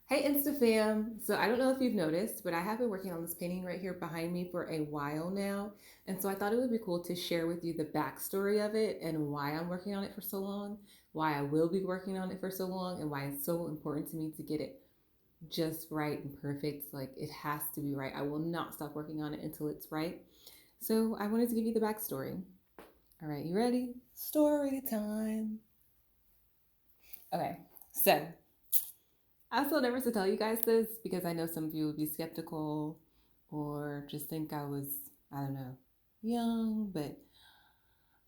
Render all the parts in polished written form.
Hey Insta fam. So I don't know if you've noticed, but I have been working on this painting right here behind me for a while now. And so I thought it would be cool to share with you the backstory of it and why I'm working on it for so long, why I will be working on it for so long, and why it's so important to me to get it just right and perfect. Like it has to be right. I will not stop working on it until it's right. So I wanted to give you the backstory. All right, you ready? Story time. Okay, so I still never to tell you guys this because I know some of you would be skeptical or just think I was, I don't know, young, but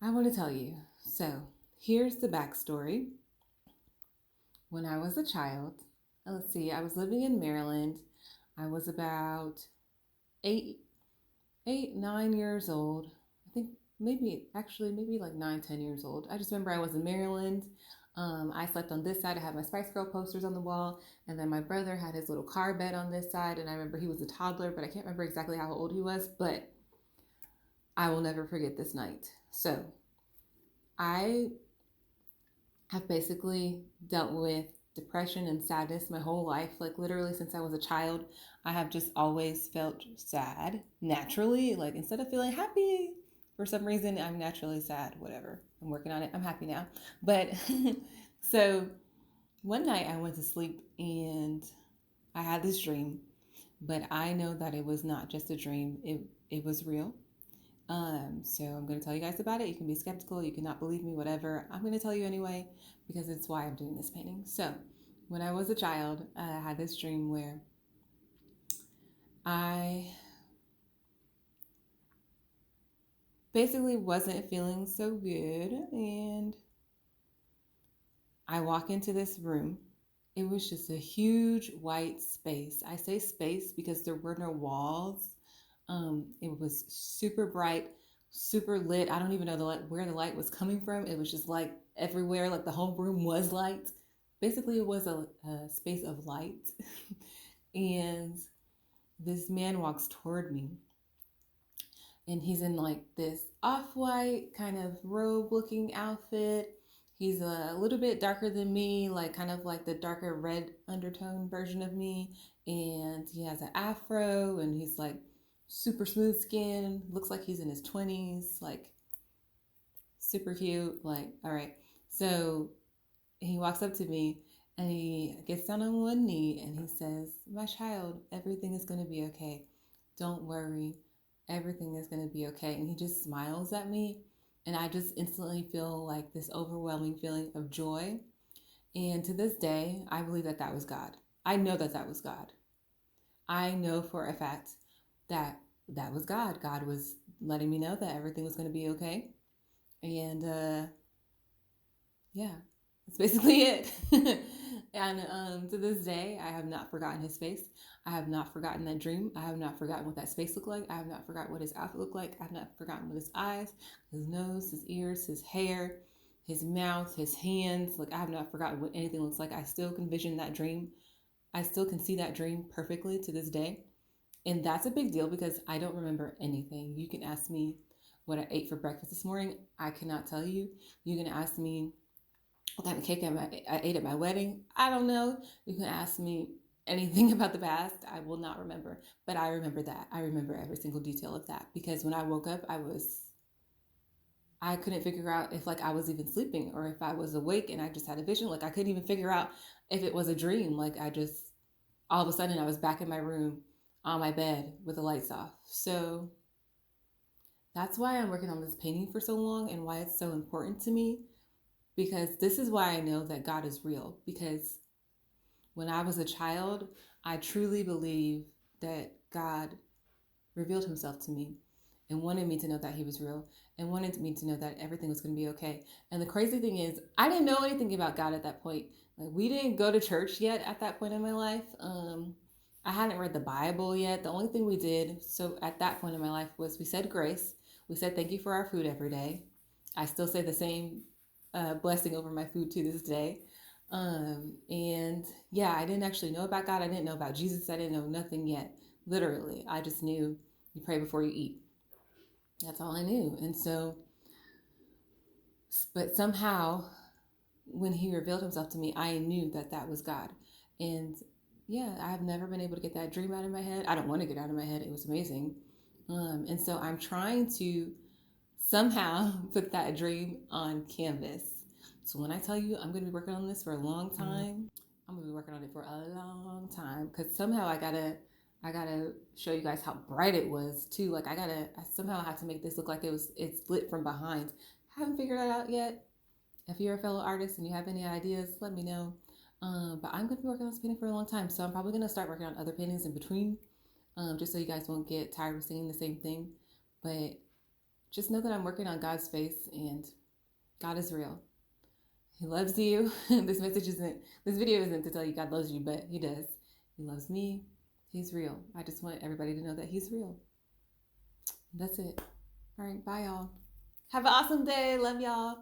I want to tell you. So here's the backstory. When I was a child, let's see, I was living in Maryland. I was about eight, 9 years old. I think maybe like 9, 10 years old. I just remember I was in Maryland. I slept on this side. I had my Spice Girl posters on the wall, and then my brother had his little car bed on this side. And I remember he was a toddler, but I can't remember exactly how old he was. But I will never forget this night. So I have basically dealt with depression and sadness my whole life. Like literally since I was a child, I have just always felt sad naturally. Like instead of feeling happy, for some reason, I'm naturally sad. Whatever. I'm working on it. I'm happy now. But so one night I went to sleep and I had this dream, but I know that it was not just a dream. It was real. So I'm going to tell you guys about it. You can be skeptical, you cannot believe me, whatever. I'm going to tell you anyway because it's why I'm doing this painting. So when I was a child, I had this dream where I basically wasn't feeling so good, and I walk into this room. It was just a huge white space. I say space because there were no walls. It was super bright, super lit. I don't even know where the light was coming from. It was just like everywhere, like the whole room was light. Basically, it was a space of light. And this man walks toward me, and he's in like this off-white kind of robe looking outfit. He's a little bit darker than me, like kind of like the darker red undertone version of me. And he has an afro, and he's like super smooth skin, looks like he's in his 20s, like super cute. Like, all right. So he walks up to me and he gets down on one knee and he says, "My child, everything is going to be okay. Don't worry. Everything is going to be okay." And he just smiles at me. And I just instantly feel like this overwhelming feeling of joy. And to this day, I believe that that was God. I know that that was God. I know for a fact that that was God. God was letting me know that everything was going to be okay. And yeah, that's basically it. And to this day, I have not forgotten his face. I have not forgotten that dream. I have not forgotten what that space looked like. I have not forgotten what his outfit looked like. I have not forgotten what his eyes, his nose, his ears, his hair, his mouth, his hands. Like I have not forgotten what anything looks like. I still can vision that dream. I still can see that dream perfectly to this day. And that's a big deal because I don't remember anything. You can ask me what I ate for breakfast this morning. I cannot tell you. You can ask me what kind of cake I ate at my wedding. I don't know. You can ask me anything about the past. I will not remember. But I remember that. I remember every single detail of that because when I woke up, I couldn't figure out if like I was even sleeping or if I was awake and I just had a vision. Like I couldn't even figure out if it was a dream. Like I just all of a sudden I was back in my room on my bed with the lights off. So that's why I'm working on this painting for so long and why it's so important to me because this is why I know that God is real. Because when I was a child, I truly believe that God revealed himself to me and wanted me to know that he was real and wanted me to know that everything was going to be okay. And the crazy thing is, I didn't know anything about God at that point. Like we didn't go to church yet at that point in my life. I hadn't read the Bible yet. The only thing we did so at that point in my life was we said grace. We said thank you for our food every day. I still say the same blessing over my food to this day. And yeah, I didn't actually know about God. I didn't know about Jesus. I didn't know nothing yet. Literally, I just knew you pray before you eat. That's all I knew. And so, but somehow, when he revealed himself to me, I knew that that was God. And yeah, I've never been able to get that dream out of my head. I don't want to get out of my head. It was amazing. And so I'm trying to somehow put that dream on canvas. So when I tell you I'm going to be working on this for a long time, I'm going to be working on it for a long time because somehow I gotta show you guys how bright it was too. Like I somehow have to make this look like it's lit from behind. I haven't figured that out yet. If you're a fellow artist and you have any ideas, let me know. But I'm gonna be working on this painting for a long time, so I'm probably gonna start working on other paintings in between, just so you guys won't get tired of seeing the same thing. But just know that I'm working on God's face, and God is real. He loves you. This video isn't to tell you God loves you, but He does. He loves me. He's real. I just want everybody to know that He's real. That's it. All right, bye, y'all. Have an awesome day. Love y'all.